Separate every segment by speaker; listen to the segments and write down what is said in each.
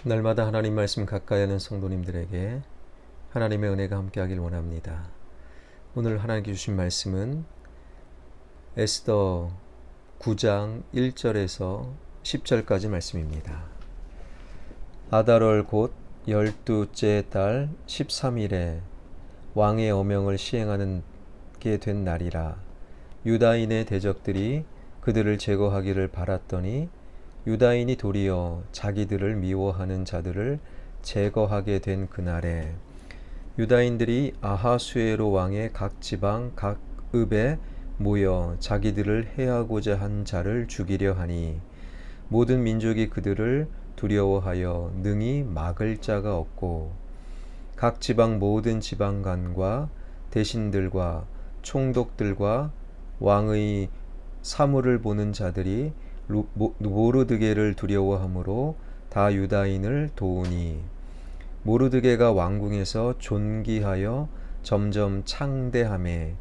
Speaker 1: 날마다 하나님 말씀 가까이 하는 성도님들에게 하나님의 은혜가 함께하길 원합니다. 오늘 하나님께 주신 말씀은 에스더 9장 1절에서 10절까지 말씀입니다. 아달월 곧 12째 달 13일에 왕의 어명을 시행하는 게 된 날이라. 유다인의 대적들이 그들을 제거하기를 바랐더니 유다인이 도리어 자기들을 미워하는 자들을 제거하게 된 그날에 유다인들이 아하수에로 왕의 각 지방 각 읍에 모여 자기들을 해하고자 한 자를 죽이려 하니 모든 민족이 그들을 두려워하여 능히 막을 자가 없고 각 지방 모든 지방관과 대신들과 총독들과 왕의 사물을 보는 자들이 모르드게를 두려워하므로 다 유다인을 도우니 모르드게가 왕궁에서 존귀하여 점점 창대하매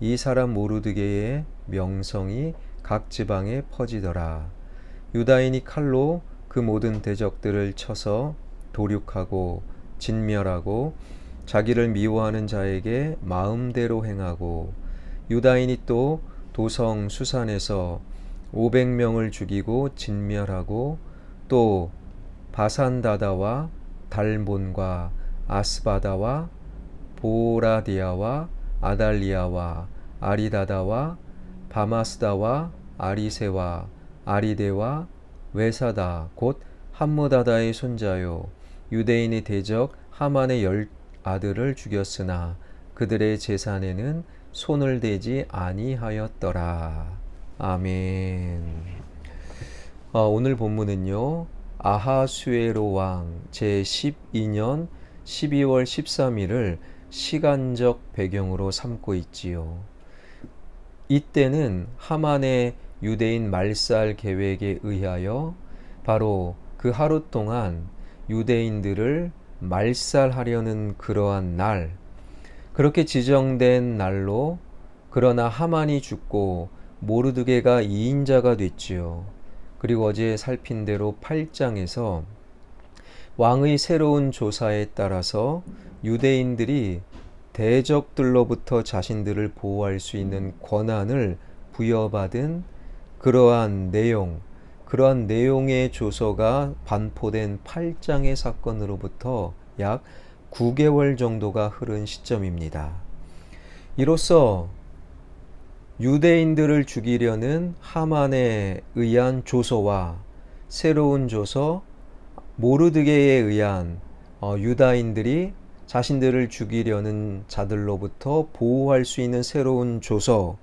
Speaker 1: 이 사람 모르드게의 명성이 각 지방에 퍼지더라. 유다인이 칼로 그 모든 대적들을 쳐서 도륙하고 진멸하고 자기를 미워하는 자에게 마음대로 행하고 유다인이 또 도성 수산에서 500명을 죽이고 진멸하고 또 바산다다와 달본과 아스바다와 보라디아와 아달리아와 아리다다와 바마스다와 아리세와 아리데와 외사다 곧 함무다다의 손자요 유대인의 대적 하만의 10아들을 죽였으나 그들의 재산에는 손을 대지 아니하였더라. 아멘. 오늘 본문은요, 아하수에로 왕 제12년 12월 13일을 시간적 배경으로 삼고 있지요. 이때는 하만의 유대인 말살 계획에 의하여 바로 그 하루 동안 유대인들을 말살하려는 그러한 날, 그렇게 지정된 날로 그러나 하만이 죽고 모르드게가 2인자가 됐지요. 그리고 어제 살핀 대로 8장에서 왕의 새로운 조사에 따라서 유대인들이 대적들로부터 자신들을 보호할 수 있는 권한을 부여받은 그러한 내용의 조서가 반포된 8장의 사건으로부터 약 9개월 정도가 흐른 시점입니다. 이로써 유대인들을 죽이려는 하만에 의한 조서와 새로운 조서 모르드게에 의한 유다인들이 자신들을 죽이려는 자들로부터 보호할 수 있는 새로운 조서,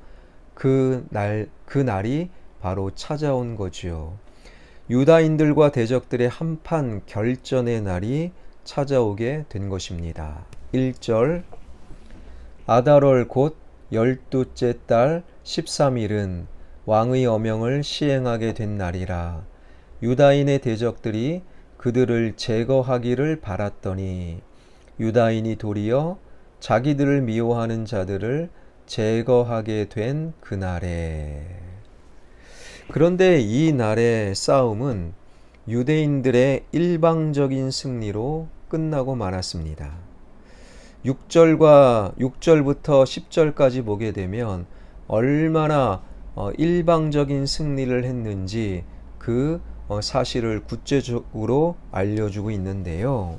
Speaker 1: 그 날이 바로 찾아온 거지요. 유다인들과 대적들의 한판 결전의 날이 찾아오게 된 것입니다. 1절 아달월 곧 12째 달 13일은 왕의 어명을 시행하게 된 날이라. 유다인의 대적들이 그들을 제거하기를 바랐더니 유다인이 도리어 자기들을 미워하는 자들을 제거하게 된 그날에. 그런데 이 날의 싸움은 유대인들의 일방적인 승리로 끝나고 말았습니다. 6절부터 10절까지 보게 되면 얼마나 일방적인 승리를 했는지 그 사실을 구체적으로 알려주고 있는데요.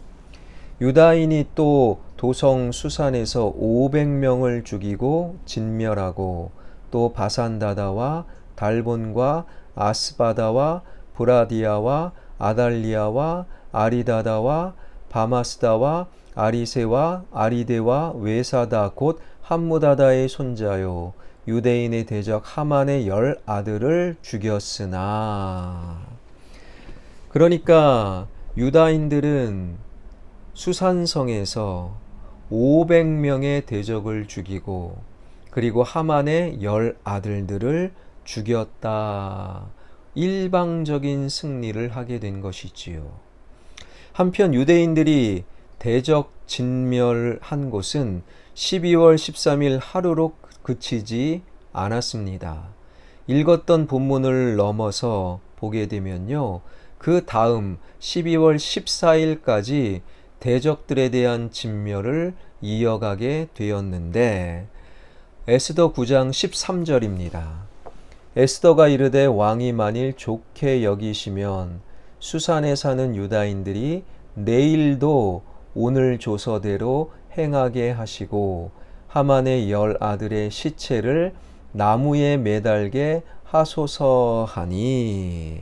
Speaker 1: 유다인이 또 도성 수산에서 500명을 죽이고 진멸하고 또 바산다다와 달본과 아스바다와 브라디아와 아달리아와 아리다다와 바마스다와 아리세와 아리데와 외사다 곧 함무다다의 손자요 유대인의 대적 하만의 10아들을 죽였으나. 그러니까 유다인들은 수산성에서 500명의 대적을 죽이고 그리고 하만의 10아들들을 죽였다. 일방적인 승리를 하게 된 것이지요. 한편 유대인들이 대적 진멸한 곳은 12월 13일 하루로 그치지 않았습니다. 읽었던 본문을 넘어서 보게 되면요, 그 다음 12월 14일까지 대적들에 대한 진멸을 이어가게 되었는데 에스더 9장 13절입니다. 에스더가 이르되 왕이 만일 좋게 여기시면 수산에 사는 유다인들이 내일도 오늘 조서대로 행하게 하시고 하만의 10 아들의 시체를 나무에 매달게 하소서 하니,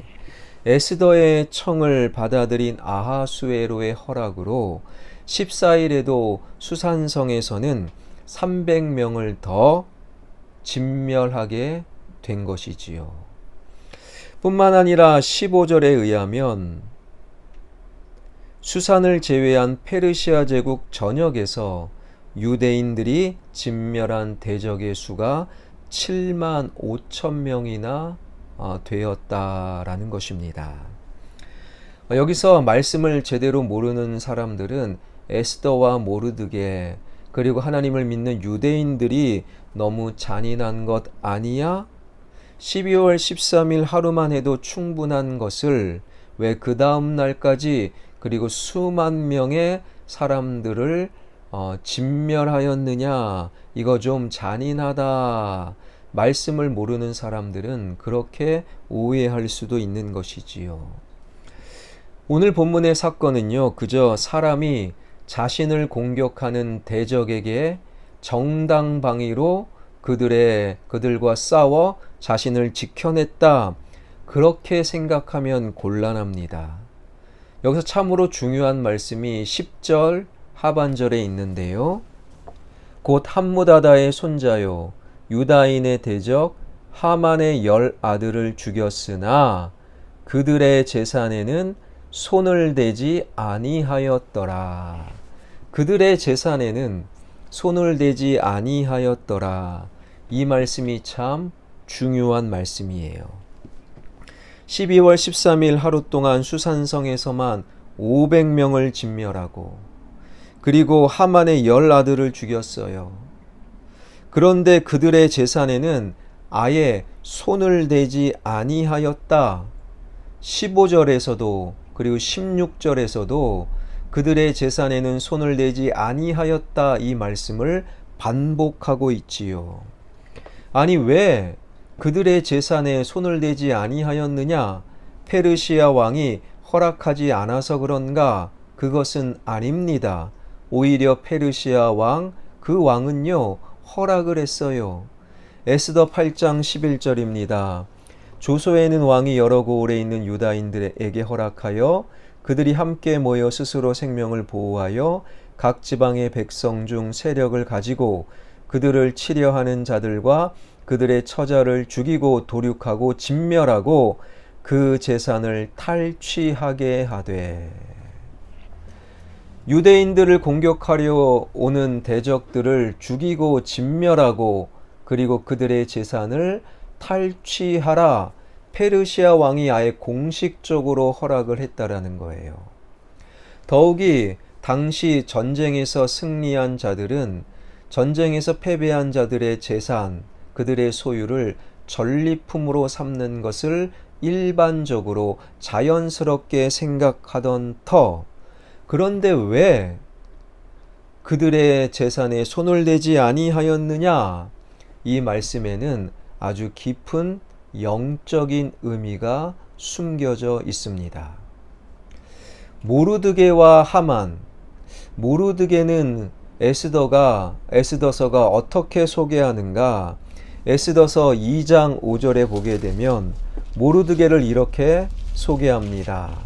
Speaker 1: 에스더의 청을 받아들인 아하수에로의 허락으로 14일에도 수산성에서는 300명을 더 진멸하게 된 것이지요. 뿐만 아니라 15절에 의하면 수산을 제외한 페르시아 제국 전역에서 유대인들이 진멸한 대적의 수가 7만 5천 명이나 되었다라는 것입니다. 여기서 말씀을 제대로 모르는 사람들은 에스더와 모르드게 그리고 하나님을 믿는 유대인들이 너무 잔인한 것 아니야? 12월 13일 하루만 해도 충분한 것을 왜 그 다음 날까지 그리고 수만 명의 사람들을 진멸하였느냐? 이거 좀 잔인하다. 말씀을 모르는 사람들은 그렇게 오해할 수도 있는 것이지요. 오늘 본문의 사건은요, 그저 사람이 자신을 공격하는 대적에게 정당방위로 그들과 싸워 자신을 지켜냈다, 그렇게 생각하면 곤란합니다. 여기서 참으로 중요한 말씀이 10절 하반절에 있는데요. 곧 함무다다의 손자요 유다인의 대적 하만의 10 아들을 죽였으나 그들의 재산에는 손을 대지 아니하였더라. 그들의 재산에는 손을 대지 아니하였더라. 이 말씀이 참 중요한 말씀이에요. 12월 13일 하루 동안 수산성에서만 500명을 진멸하고 그리고 하만의 10 아들을 죽였어요. 그런데 그들의 재산에는 아예 손을 대지 아니하였다. 15절에서도 그리고 16절에서도 그들의 재산에는 손을 대지 아니하였다, 이 말씀을 반복하고 있지요. 아니, 왜 그들의 재산에 손을 대지 아니하였느냐? 페르시아 왕이 허락하지 않아서 그런가? 그것은 아닙니다. 오히려 페르시아 왕, 그 왕은요, 허락을 했어요. 에스더 8장 11절입니다. 조소에는 왕이 여러 고을에 있는 유다인들에게 허락하여 그들이 함께 모여 스스로 생명을 보호하여 각 지방의 백성 중 세력을 가지고 그들을 치려하는 자들과 그들의 처자를 죽이고 도륙하고 진멸하고 그 재산을 탈취하게 하되, 유대인들을 공격하려 오는 대적들을 죽이고 진멸하고 그리고 그들의 재산을 탈취하라, 페르시아 왕이 아예 공식적으로 허락을 했다라는 거예요. 더욱이 당시 전쟁에서 승리한 자들은 전쟁에서 패배한 자들의 재산, 그들의 소유를 전리품으로 삼는 것을 일반적으로 자연스럽게 생각하던 터, 그런데 왜 그들의 재산에 손을 대지 아니하였느냐? 이 말씀에는 아주 깊은 영적인 의미가 숨겨져 있습니다. 모르드게와 하만, 모르드게는 에스더서가 어떻게 소개하는가? 에스더서 2장 5절에 보게 되면 모르드게를 이렇게 소개합니다.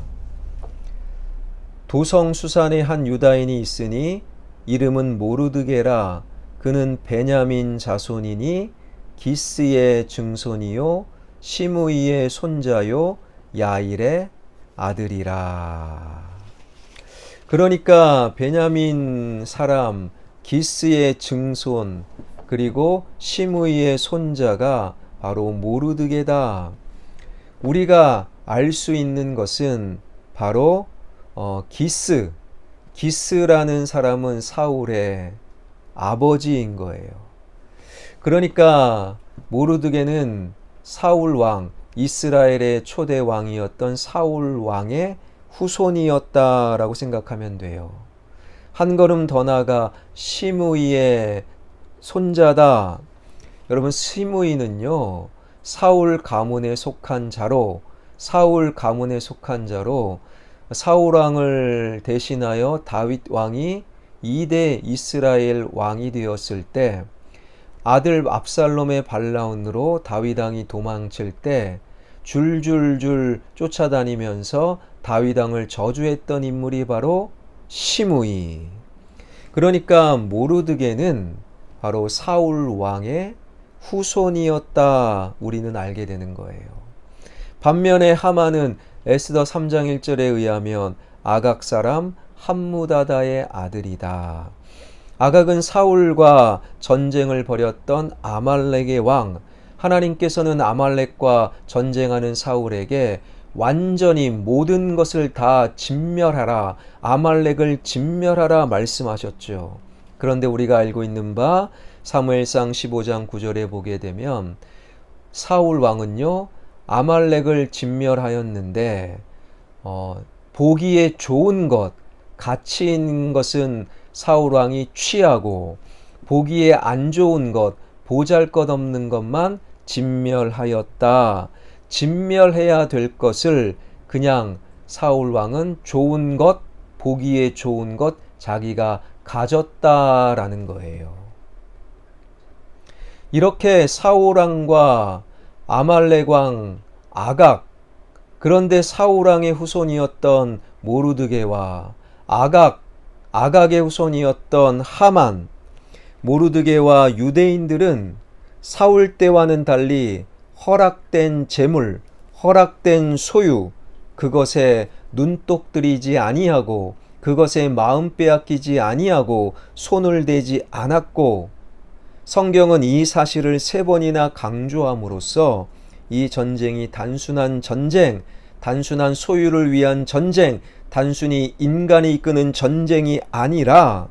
Speaker 1: 도성 수산에 한 유다인이 있으니 이름은 모르드게라. 그는 베냐민 자손이니 기스의 증손이요 시므이의 손자요 야일의 아들이라. 그러니까 베냐민 사람, 기스의 증손, 그리고 시므이의 손자가 바로 모르드게다. 우리가 알 수 있는 것은 바로 기스라는 사람은 사울의 아버지인 거예요. 그러니까 모르드게는 사울 왕, 이스라엘의 초대 왕이었던 사울 왕의 후손이었다라고 생각하면 돼요. 한 걸음 더 나아가 시므이의 손자다. 여러분, 시므이는요, 사울 가문에 속한 자로 사울 왕을 대신하여 다윗 왕이 2대 이스라엘 왕이 되었을 때, 아들 압살롬의 반란으로 다윗 왕이 도망칠 때 줄줄줄 쫓아다니면서 다윗 왕을 저주했던 인물이 바로 시므이. 그러니까 모르드게는 바로 사울 왕의 후손이었다, 우리는 알게 되는 거예요. 반면에 하만은 에스더 3장 1절에 의하면 아각 사람 함무다다의 아들이다. 아각은 사울과 전쟁을 벌였던 아말렉의 왕. 하나님께서는 아말렉과 전쟁하는 사울에게 완전히 모든 것을 다 진멸하라, 아말렉을 진멸하라 말씀하셨죠. 그런데 우리가 알고 있는 바 사무엘상 15장 9절에 보게 되면 사울 왕은요, 아말렉을 진멸하였는데 보기에 좋은 것, 가치 있는 것은 사울 왕이 취하고 보기에 안 좋은 것, 보잘것없는 것만 진멸하였다. 진멸해야 될 것을 그냥 사울 왕은 좋은 것, 보기에 좋은 것 자기가 가졌다라는 거예요. 이렇게 사울 왕과 아말렉 왕 아각, 그런데 사울 왕의 후손이었던 모르드게와 아각의 후손이었던 하만, 모르드게와 유대인들은 사울 때와는 달리 허락된 재물, 허락된 소유, 그것에 눈독 들이지 아니하고 그것에 마음 빼앗기지 아니하고 손을 대지 않았고, 성경은 이 사실을 3번이나 강조함으로써 이 전쟁이 단순한 전쟁, 단순한 소유를 위한 전쟁, 단순히 인간이 이끄는 전쟁이 아니라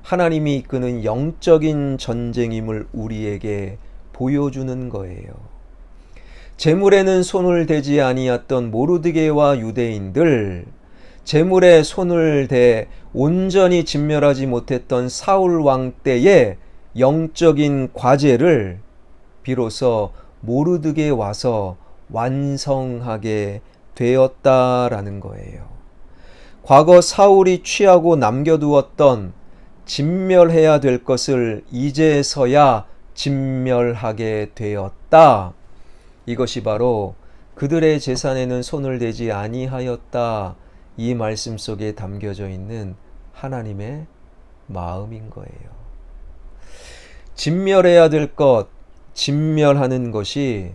Speaker 1: 하나님이 이끄는 영적인 전쟁임을 우리에게 보여주는 거예요. 재물에는 손을 대지 아니했던 모르드게와 유대인들, 재물에 손을 대 온전히 진멸하지 못했던 사울 왕 때의 영적인 과제를 비로소 모르드게 와서 완성하게 되었다라는 거예요. 과거 사울이 취하고 남겨두었던 진멸해야 될 것을 이제서야 진멸하게 되었다. 이것이 바로 그들의 재산에는 손을 대지 아니하였다, 이 말씀 속에 담겨져 있는 하나님의 마음인 거예요. 진멸해야 될 것, 진멸하는 것이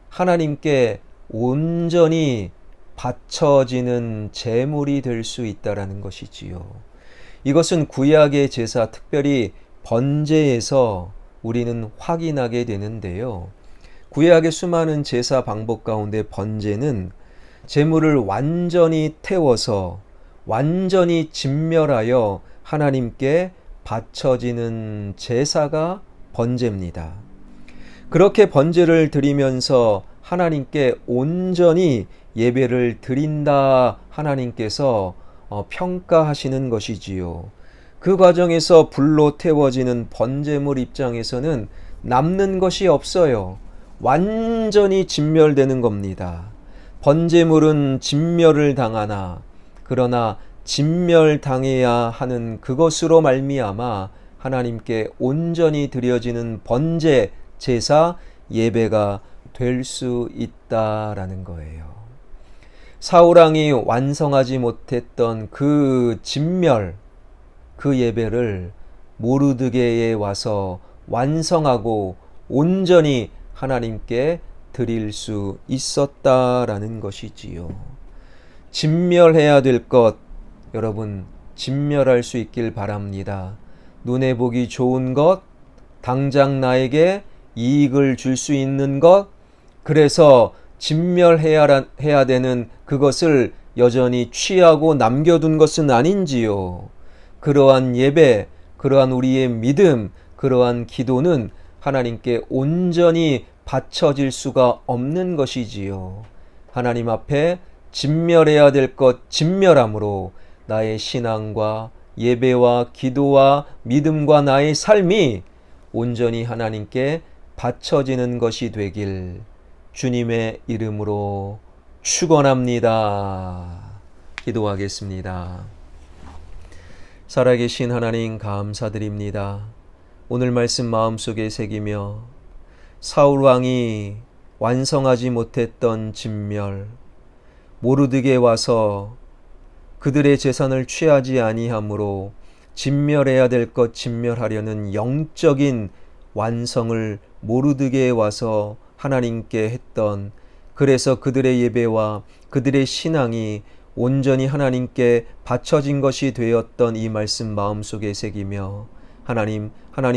Speaker 1: 하나님께 온전히 바쳐지는 제물이 될 수 있다라는 것이지요. 이것은 구약의 제사, 특별히 번제에서 우리는 확인하게 되는데요. 구약의 수많은 제사 방법 가운데 번제는 제물을 완전히 태워서 완전히 진멸하여 하나님께 바쳐지는 제사가 번제입니다. 그렇게 번제를 드리면서 하나님께 온전히 예배를 드린다, 하나님께서 평가하시는 것이지요. 그 과정에서 불로 태워지는 번제물 입장에서는 남는 것이 없어요. 완전히 진멸되는 겁니다. 번제물은 진멸을 당하나, 그러나 진멸당해야 하는 그것으로 말미암아 하나님께 온전히 드려지는 번제, 제사, 예배가 될 수 있다라는 거예요. 사울왕이 완성하지 못했던 그 진멸, 그 예배를 모르드게에 와서 완성하고 온전히 하나님께 드릴 수 있었다라는 것이지요. 진멸해야 될 것, 여러분 진멸할 수 있길 바랍니다. 눈에 보기 좋은 것, 당장 나에게 이익을 줄 수 있는 것, 그래서 진멸해야 되는 그것을 여전히 취하고 남겨둔 것은 아닌지요. 그러한 예배, 그러한 우리의 믿음, 그러한 기도는 하나님께 온전히 받쳐질 수가 없는 것이지요. 하나님 앞에 진멸해야 될 것 진멸함으로 나의 신앙과 예배와 기도와 믿음과 나의 삶이 온전히 하나님께 바쳐지는 것이 되길 주님의 이름으로 축원합니다. 기도하겠습니다. 살아계신 하나님 감사드립니다. 오늘 말씀 마음속에 새기며 사울 왕이 완성하지 못했던 진멸, 모르드게 와서 그들의 재산을 취하지 아니하므로 진멸해야 될 것 진멸하려는 영적인 완성을 모르드게에 와서 하나님께 했던, 그래서 그들의 예배와 그들의 신앙이 온전히 하나님께 바쳐진 것이 되었던 이 말씀 마음속에 새기며 하나님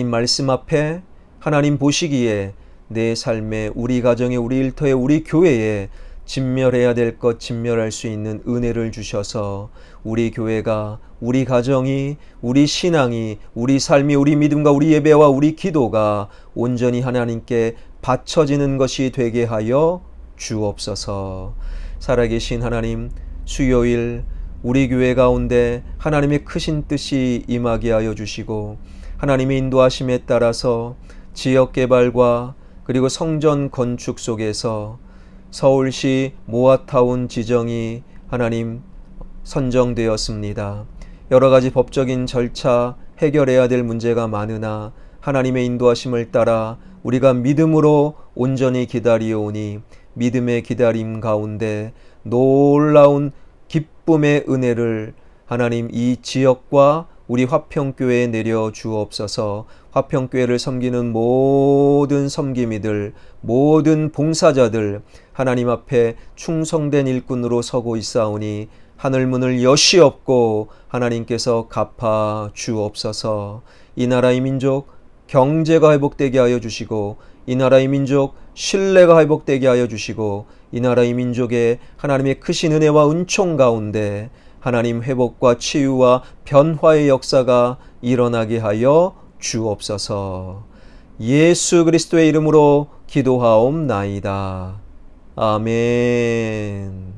Speaker 1: 말씀 앞에 하나님 보시기에 내 삶에, 우리 가정에, 우리 일터에, 우리 교회에 진멸해야 될 것 진멸할 수 있는 은혜를 주셔서 우리 교회가, 우리 가정이, 우리 신앙이, 우리 삶이, 우리 믿음과 우리 예배와 우리 기도가 온전히 하나님께 바쳐지는 것이 되게 하여 주옵소서. 살아계신 하나님, 수요일 우리 교회 가운데 하나님의 크신 뜻이 임하게 하여 주시고 하나님의 인도하심에 따라서 지역개발과 그리고 성전 건축 속에서 서울시 모아타운 지정이 하나님 선정되었습니다. 여러 가지 법적인 절차 해결해야 될 문제가 많으나 하나님의 인도하심을 따라 우리가 믿음으로 온전히 기다리오니 믿음의 기다림 가운데 놀라운 기쁨의 은혜를 하나님 이 지역과 우리 화평교회에 내려 주옵소서. 화평교회를 섬기는 모든 섬김이들, 모든 봉사자들 하나님 앞에 충성된 일꾼으로 서고 있사오니 하늘문을 여시옵고 하나님께서 갚아 주옵소서. 이 나라의 민족 경제가 회복되게 하여 주시고 이 나라의 민족 신뢰가 회복되게 하여 주시고 이 나라의 민족의 하나님의 크신 은혜와 은총 가운데 하나님 회복과 치유와 변화의 역사가 일어나게 하여 주옵소서. 예수 그리스도의 이름으로 기도하옵나이다. 아멘.